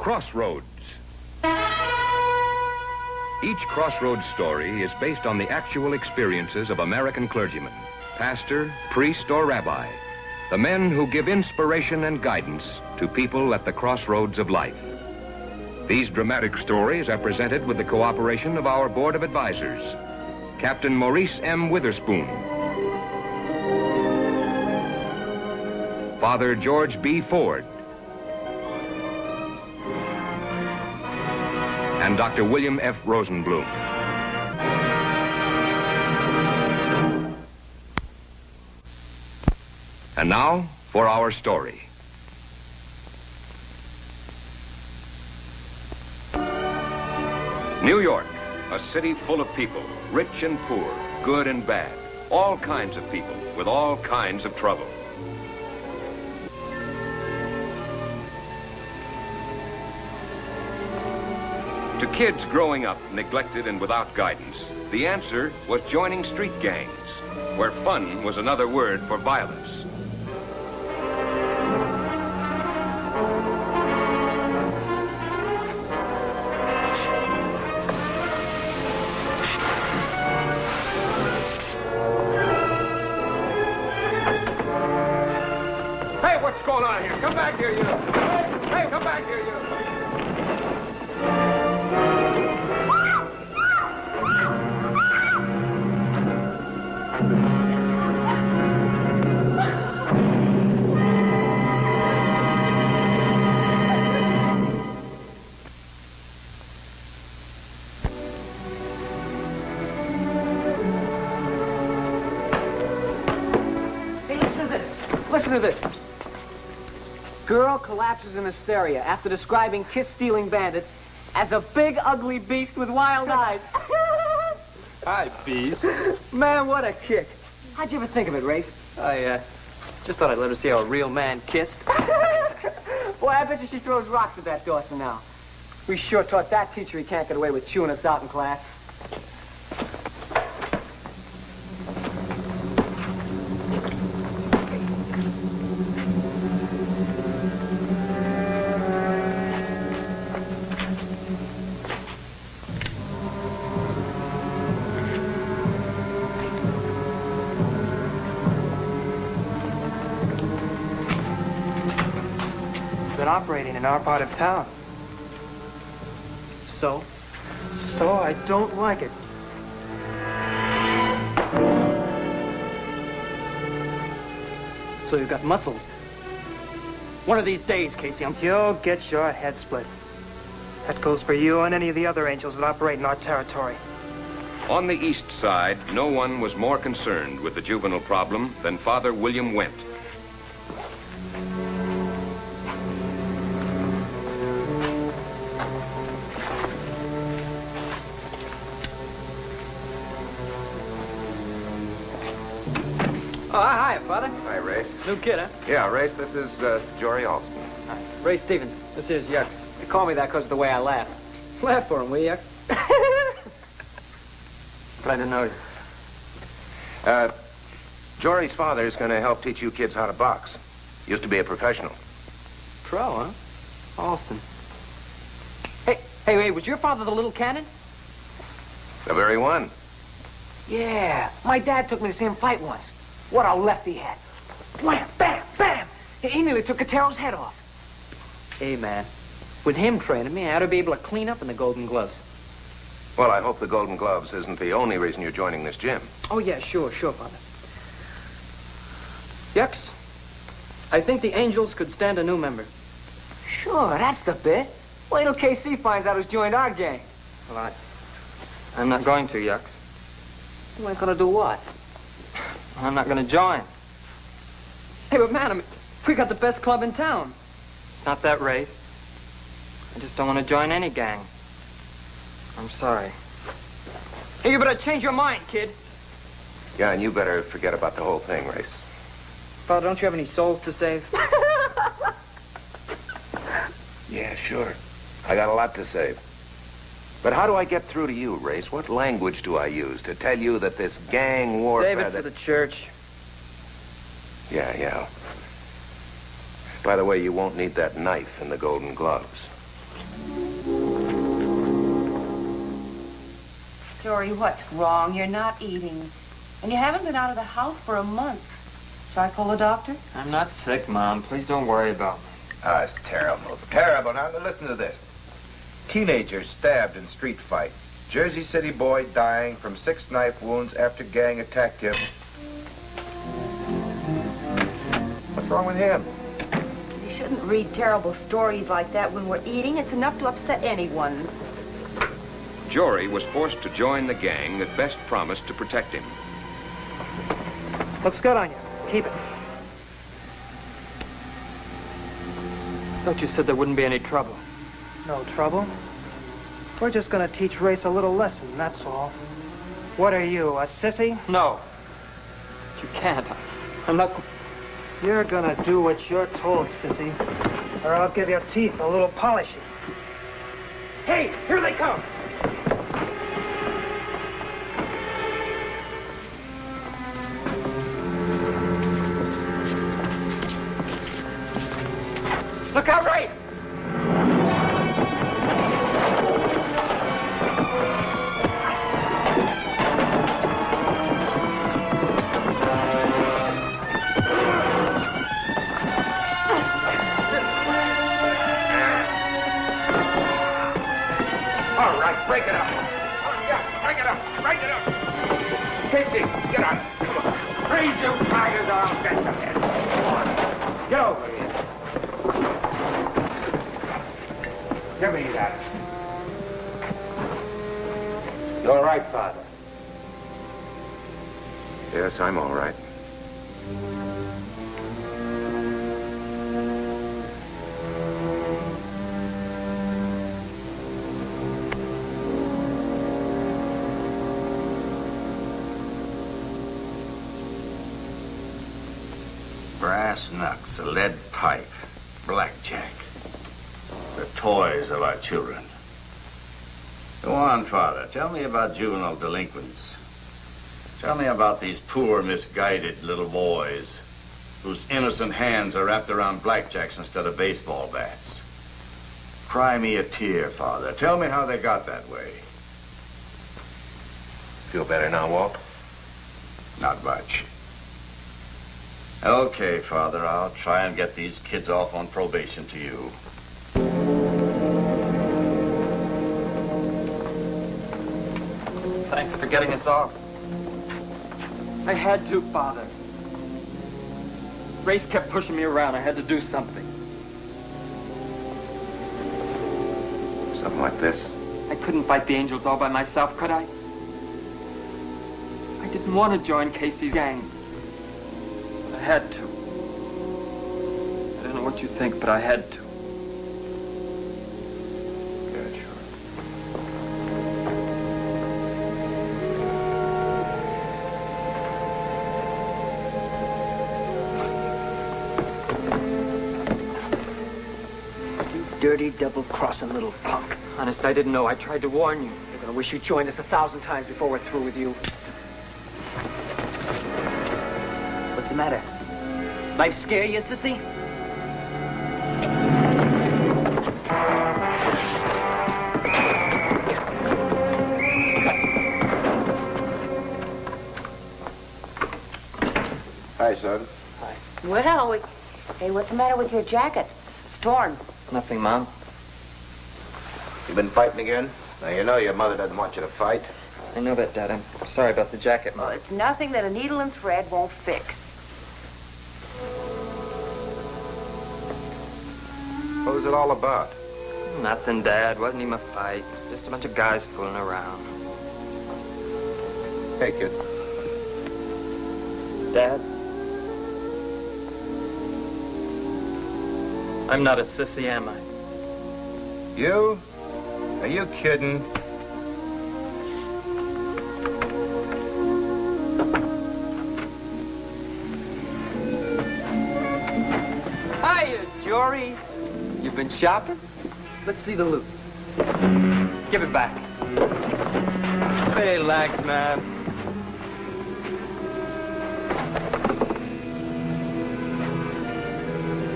Crossroads. Each Crossroads story is based on the actual experiences of American clergymen, pastor, priest, or rabbi, the men who give inspiration and guidance to people at the crossroads of life. These dramatic stories are presented with the cooperation of our Board of Advisors, Captain Maurice M. Witherspoon, Father George B. Ford, and Dr. William F. Rosenblum. And now for our story. New York, a city full of people, rich and poor, good and bad, all kinds of people with all kinds of trouble. To kids growing up neglected and without guidance, the answer was joining street gangs, where fun was another word for violence. Hey, what's going on here? Come back here, you. Hey, come back here, you. Listen to this. Girl collapses in hysteria after describing kiss-stealing bandit as a big, ugly beast with wild eyes. Hi, beast. Man, what a kick. How'd you ever think of it, Race? I, just thought I'd let her see how a real man kissed. Boy, I bet you she throws rocks at that Dawson now. We sure taught that teacher he can't get away with chewing us out in class. Been operating in our part of town. So I don't like it. So you've got muscles. One of these days, Casey, you'll get your head split. That goes for you and any of the other angels that operate in our territory. On the east side, no one was more concerned with the juvenile problem than Father William Went. Oh, hi, Father. Hi, Race. New kid, huh? Yeah, Race, this is Jory Alston. Hi. Ray Stevens. This here's Yucks. They call me that because of the way I laugh. Laugh for him, will you, Yucks? Glad to know you. Jory's father is going to help teach you kids how to box. Used to be a professional. Pro, huh? Alston. Hey, was your father the little cannon? The very one. Yeah. My dad took me to see him fight once. What a left he had. Blam, bam, bam. He nearly took Catero's head off. Hey, man. With him training me, I ought to be able to clean up in the Golden Gloves. Well, I hope the Golden Gloves isn't the only reason you're joining this gym. Oh, yeah, sure, Father. Yucks, I think the Angels could stand a new member. Sure, that's the bit. Wait till KC finds out who's joined our gang. Well, I'm not going to, Yucks. You ain't gonna do what? I'm not going to join. Hey, but man, we got the best club in town. It's not that race. I just don't want to join any gang. I'm sorry. Hey, you better change your mind, kid. Yeah, and you better forget about the whole thing, Race. Father, don't you have any souls to save? Yeah, sure. I got a lot to save. But how do I get through to you, Race? What language do I use to tell you that this gang warfare... Save it for the church. Yeah. By the way, you won't need that knife in the Golden Gloves. Jory, what's wrong? You're not eating. And you haven't been out of the house for a month. Shall I call the doctor? I'm not sick, Mom. Please don't worry about me. Oh, it's terrible. Terrible. Now, listen to this. Teenager stabbed in street fight. Jersey City boy dying from 6 knife wounds after gang attacked him. What's wrong with him? You shouldn't read terrible stories like that when we're eating. It's enough to upset anyone. Jory was forced to join the gang that best promised to protect him. Looks good on you. Keep it. Thought you said there wouldn't be any trouble. No trouble. We're just gonna teach Race a little lesson, that's all. What are you, a sissy? No. You can't. I'm not... You're gonna do what you're told, sissy. Or I'll give your teeth a little polishing. Hey, here they come! Look out, Race! All right, break it up. Oh, yeah, break it up. Break it up. Casey, get on it. Come on. Raise your tigers, I'll get your head. Come on. Get over here. Give me that. You all right, Father? Yes, I'm all right. Brass knucks, a lead pipe, blackjack. The toys of our children. Go on, Father. Tell me about juvenile delinquents. Tell me about these poor, misguided little boys whose innocent hands are wrapped around blackjacks instead of baseball bats. Cry me a tear, Father. Tell me how they got that way. Feel better now, Walt? Not much. Okay, Father, I'll try and get these kids off on probation to you. Thanks for getting us off. I had to, Father. Race kept pushing me around. I had to do something. Something like this. I couldn't fight the Angels all by myself, could I? I didn't want to join Casey's gang. But I had to. I don't know what you think, but I had to. Yeah, sure. Dirty, double-crossing little punk. Honest, I didn't know. I tried to warn you. You're gonna wish you joined us 1,000 times before we're through with you. What's the matter? Life scare you, sissy? Hi, son. Well, hey, what's the matter with your jacket? It's torn. Nothing, Mom. You been fighting again? Now, you know your mother doesn't want you to fight. I know that, Dad. I'm sorry about the jacket, Well, Mom. it's nothing that a needle and thread won't fix. What was it all about? Nothing, Dad. Wasn't even a fight. Just a bunch of guys fooling around. Hey, kid. Dad? I'm not a sissy, am I? You? Are you kidding? Hiya, Jory. You've been shopping? Let's see the loot. Give it back. Relax, man.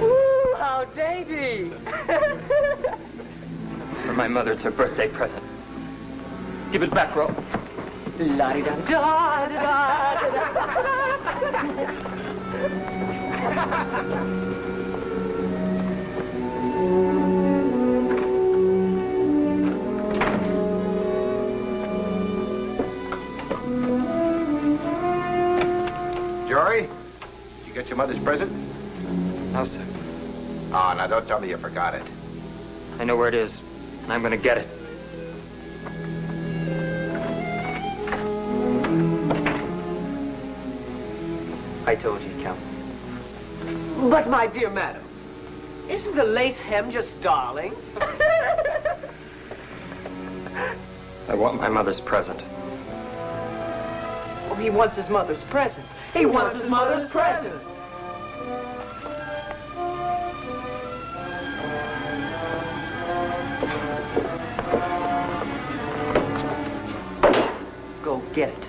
Ooh, how dainty. It's for my mother. It's her birthday present. Give it back, Ro. Jory, did you get your mother's present? No, sir. Oh, now don't tell me you forgot it. I know where it is, and I'm going to get it. I told you, Count. But, my dear madam, isn't the lace hem just darling? I want my mother's present. Oh, he wants his mother's present. He wants his mother's present. Go get it.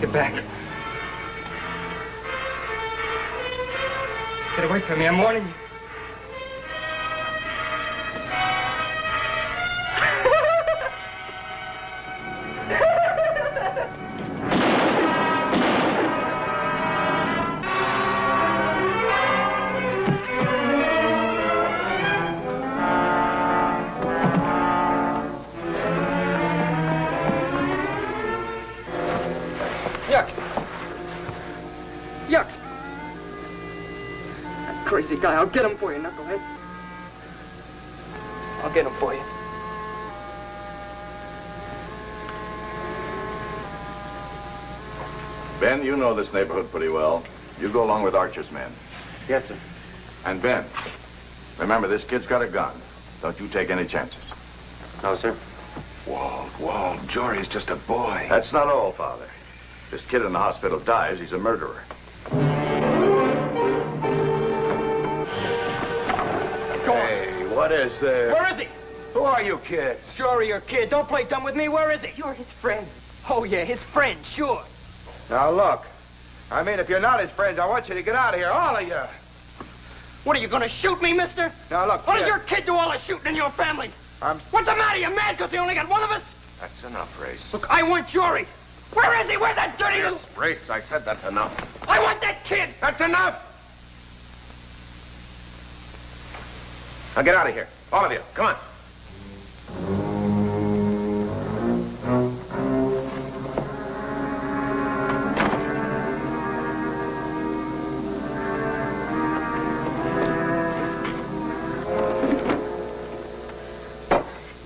Get back. Get away from me, I'm warning you. Yucks! That crazy guy, I'll get him for you, knucklehead. I'll get him for you. Ben, you know this neighborhood pretty well. You go along with Archer's men. Yes, sir. And Ben, remember, this kid's got a gun. Don't you take any chances. No, sir. Walt, Jory's just a boy. That's not all, Father. This kid in the hospital dies, he's a murderer. Hey, what is there? Where is he? Who are you kids? Jory, your kid. Don't play dumb with me. Where is he? You're his friend. Oh, yeah, his friend, sure. Now, look. I mean, if you're not his friends, I want you to get out of here, all of you. What, are you going to shoot me, mister? Now, look, What kid. does your kid do all the shooting in your family? I'm... What's the matter? You mad because he only got one of us? That's enough, Race. Look, I want Jory. Where is he? Where's that dirty little... Race, I said that's enough. I want that kid. That's enough! Now get out of here. All of you. Come on.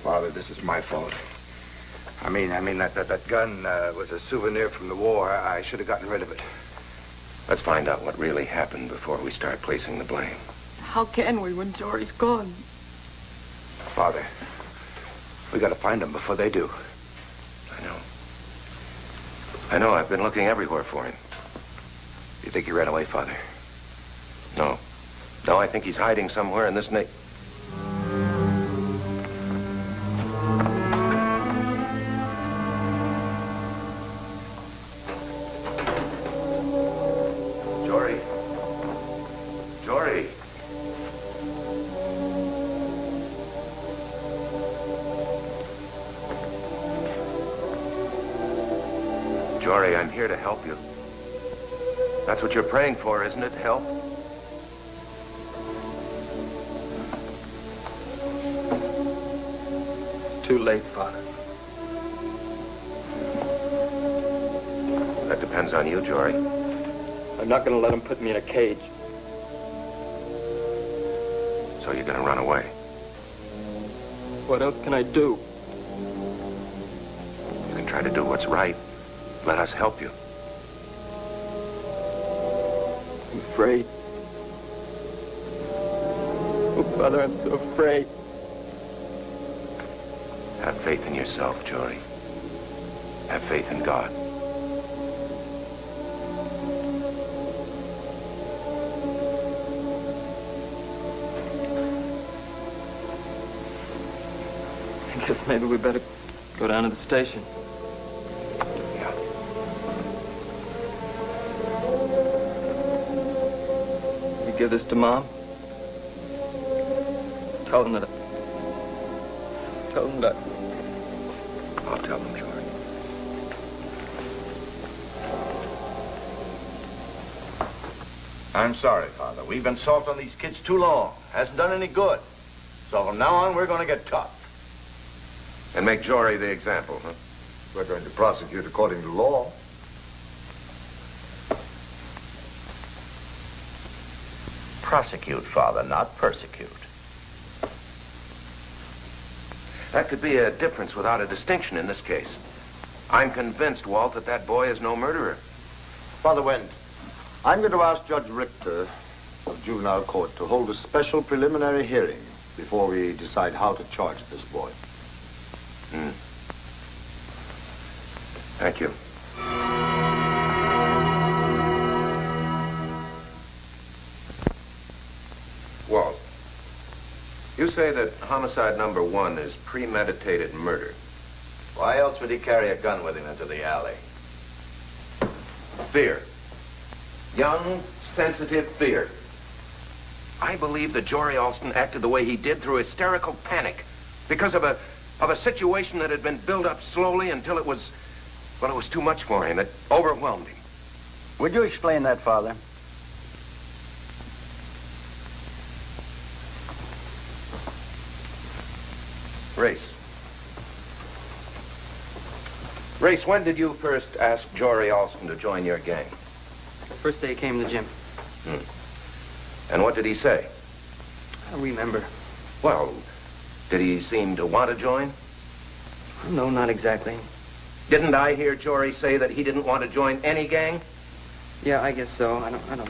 Father, this is my fault. I mean, that gun was a souvenir from the war. I should have gotten rid of it. Let's find out what really happened before we start placing the blame. How can we when Jory's gone? Father, we gotta find him before they do. I know. I've been looking everywhere for him. You think he ran away, Father? No. No, I think he's hiding somewhere in this Jory. Jory. Jory, I'm here to help you. That's what you're praying for, isn't it? Help? Too late, Father. That depends on you, Jory. I'm not going to let him put me in a cage. So you're going to run away. What else can I do? You can try to do what's right. Let us help you. I'm afraid. Oh, Father, I'm so afraid. Have faith in yourself, Jory. Have faith in God. Guess maybe we better go down to the station. Yeah. You give this to Mom? Tell them that... I'll tell them, Jory. I'm sorry, Father. We've been soft on these kids too long. Hasn't done any good. So from now on, we're going to get tough. And make Jory the example, huh? We're going to prosecute according to law. Prosecute, Father, not persecute. That could be a difference without a distinction in this case. I'm convinced, Walt, that that boy is no murderer. Father Wendt, I'm going to ask Judge Richter of Juvenile Court to hold a special preliminary hearing before we decide how to charge this boy. Thank you. Walt, you say that homicide number 1 is premeditated murder. Why else would he carry a gun with him into the alley? Fear. Young, sensitive fear. I believe that Jory Alston acted the way he did through hysterical panic because of a situation that had been built up slowly until it was too much for him. It overwhelmed him. Would you explain that, Father? Race, when did you first ask Jory Alston to join your gang? First day he came to the gym. And what did he say? I don't remember. Well, did he seem to want to join? No, not exactly. Didn't I hear Jory say that he didn't want to join any gang? Yeah, I guess so. I don't know.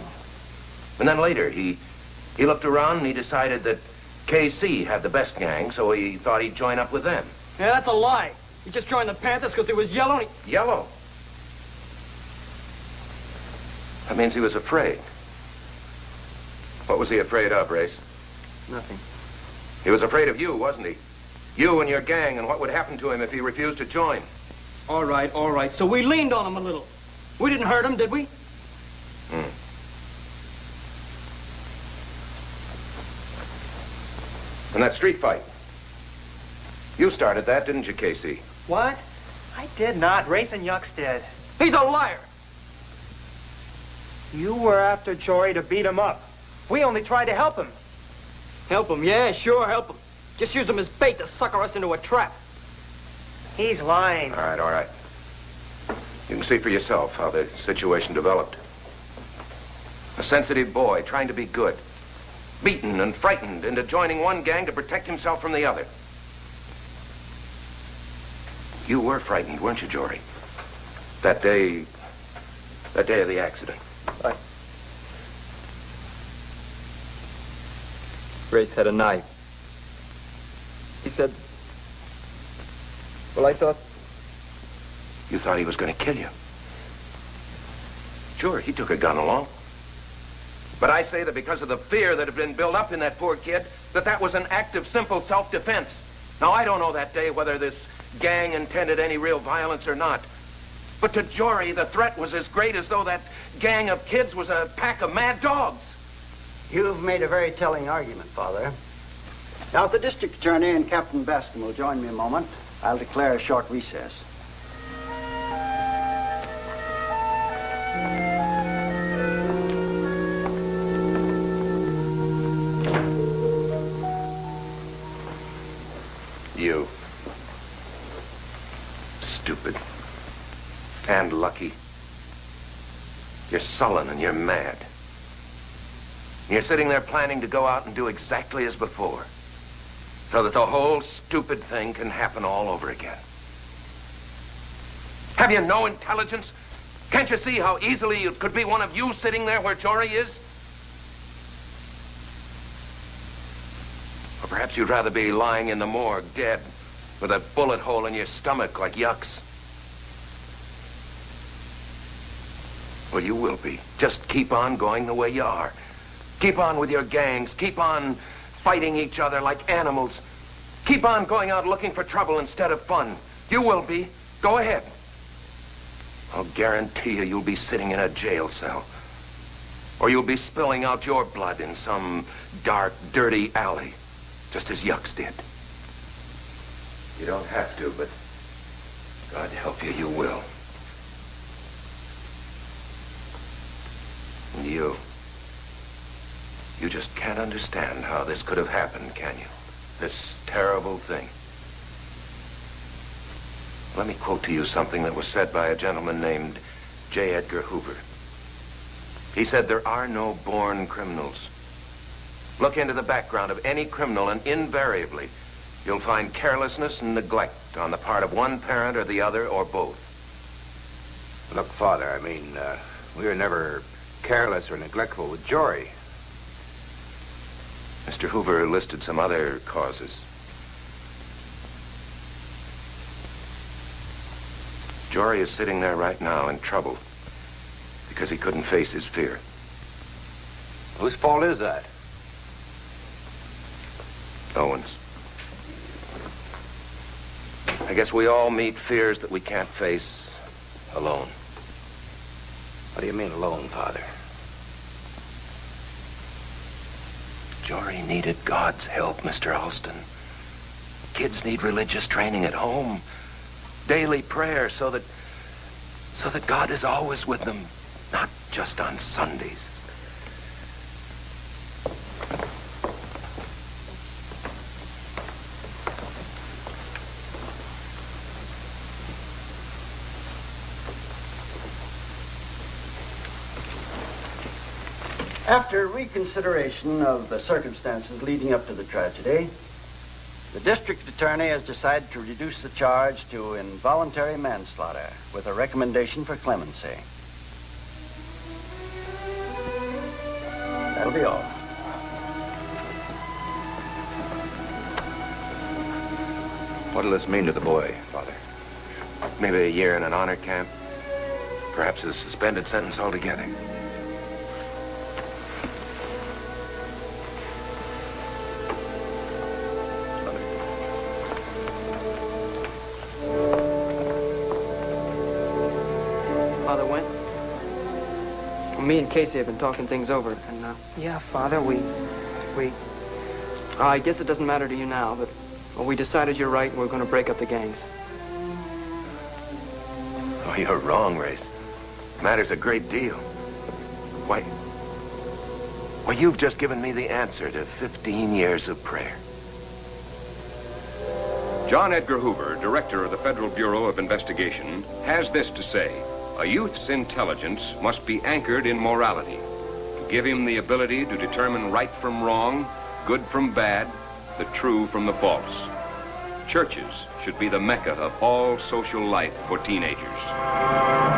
And then later, he looked around and he decided that KC had the best gang, so he thought he'd join up with them. Yeah, that's a lie. He just joined the Panthers because he was yellow and he... Yellow? That means he was afraid. What was he afraid of, Race? Nothing. He was afraid of you, wasn't he? You and your gang and what would happen to him if he refused to join. All right. So we leaned on him a little. We didn't hurt him, did we? And that street fight. You started that, didn't you, Casey? What? I did not. Racing Yucks did. He's a liar. You were after Jory to beat him up. We only tried to help him. Help him? Yeah, sure, help him. Just use him as bait to sucker us into a trap. He's lying. All right. You can see for yourself how the situation developed. A sensitive boy trying to be good. Beaten and frightened into joining one gang to protect himself from the other. You were frightened, weren't you, Jory? That day of the accident. Race had a knife. He said... Well, I thought... You thought he was going to kill you. Sure, he took a gun along. But I say that because of the fear that had been built up in that poor kid, that was an act of simple self-defense. Now, I don't know that day whether this gang intended any real violence or not. But to Jory, the threat was as great as though that gang of kids was a pack of mad dogs. You've made a very telling argument, Father. Now, if the district attorney and Captain Bascom will join me a moment, I'll declare a short recess. You. Stupid. And lucky. You're sullen and you're mad. You're sitting there planning to go out and do exactly as before, so that the whole stupid thing can happen all over again. Have you no intelligence? Can't you see how easily it could be one of you sitting there where Jory is? Or perhaps you'd rather be lying in the morgue, dead, with a bullet hole in your stomach like Yucks. Well, you will be. Just keep on going the way you are. Keep on with your gangs. Keep on fighting each other like animals. Keep on going out looking for trouble instead of fun. You will be. Go ahead. I'll guarantee you you'll be sitting in a jail cell. Or you'll be spilling out your blood in some dark, dirty alley, just as Yucks did. You don't have to, but God help you, you will. And you just can't understand how this could have happened, can you? This terrible thing. Let me quote to you something that was said by a gentleman named J. Edgar Hoover. He said, there are no born criminals. Look into the background of any criminal and invariably you'll find carelessness and neglect on the part of one parent or the other or both. Look, Father, I mean, we were never careless or neglectful with Jory. Mr. Hoover listed some other causes. Jory is sitting there right now in trouble because he couldn't face his fear. Whose fault is that? Owen's. I guess we all meet fears that we can't face alone. What do you mean alone, Father? Jory needed God's help, Mr. Alston. Kids need religious training at home. Daily prayer so that God is always with them, not just on Sundays. After reconsideration of the circumstances leading up to the tragedy, the district attorney has decided to reduce the charge to involuntary manslaughter with a recommendation for clemency. That'll be all. What'll this mean to the boy, Father? Maybe a year in an honor camp. Perhaps a suspended sentence altogether. Father went. Me and Casey have been talking things over, and, yeah, Father, I guess it doesn't matter to you now, but we decided you're right, and we're going to break up the gangs. Oh, you're wrong, Race. Matters a great deal. Why, you've just given me the answer to 15 years of prayer. John Edgar Hoover, director of the Federal Bureau of Investigation, has this to say: a youth's intelligence must be anchored in morality, to give him the ability to determine right from wrong, good from bad, the true from the false. Churches should be the mecca of all social life for teenagers.